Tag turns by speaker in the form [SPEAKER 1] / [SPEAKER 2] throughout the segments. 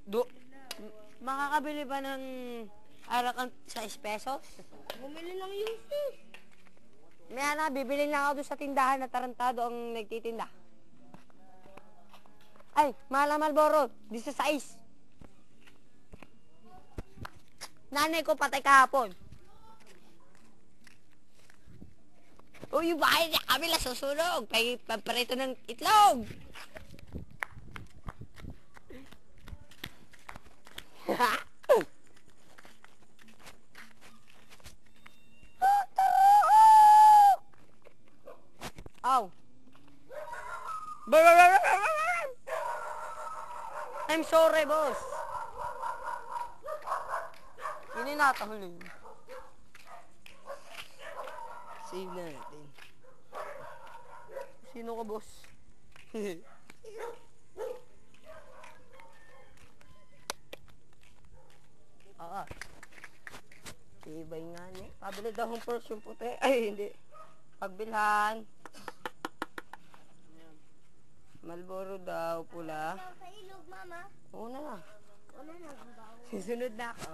[SPEAKER 1] Do, makakabili ba ng arak sa 6 pesos?
[SPEAKER 2] Bumili ng yusis.
[SPEAKER 1] May ana, bibili lang ako doon sa tindahan na tarantado ang nagtitinda. Ay, mahal ang Marlboro, 16. Nanay ko patay kahapon. Uy, yung bahay niya kami lang susunog. Pagparito ng itlog. Aw. I'm sorry, boss. Hindi natahulin. Save na natin. Sino ka, boss? Ibay nga niya. Pabili daw ng purse yung puti. Ay, hindi. Pagbilhan. Marlboro daw, pula.
[SPEAKER 2] Sa ilog, mama.
[SPEAKER 1] Oo na.
[SPEAKER 2] Ano na ang bawo?
[SPEAKER 1] Susunod na ako.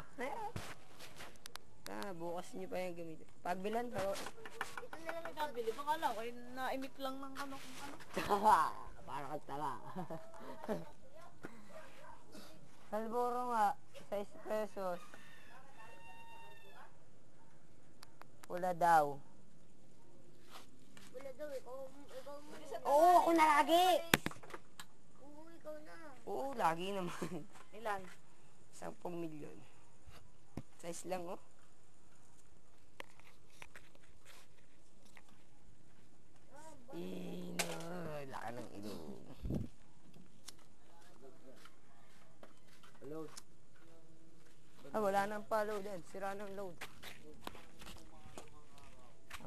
[SPEAKER 1] Bukas niyo pa yung gamitin. Pagbilhan daw.
[SPEAKER 2] Ito na lang ito.
[SPEAKER 3] Nabili, baka lang, ay naimik lang ng ano kung ano.
[SPEAKER 1] Para kang tala. Marlboro nga, 6 pesos. Pula daw.
[SPEAKER 2] Wala daw, ikaw
[SPEAKER 1] Oo, ako na lagi.
[SPEAKER 2] Oo, ikaw na.
[SPEAKER 1] Oo, lagi naman.
[SPEAKER 3] Ilan?
[SPEAKER 1] 10 milyon. Size lang, oh. Laka ng ilong.
[SPEAKER 4] Load.
[SPEAKER 1] Wala nang pa-load yan. Sira ng load.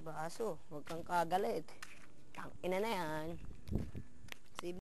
[SPEAKER 1] Aba, aso, huwag kang kagalit. Tangina na yan.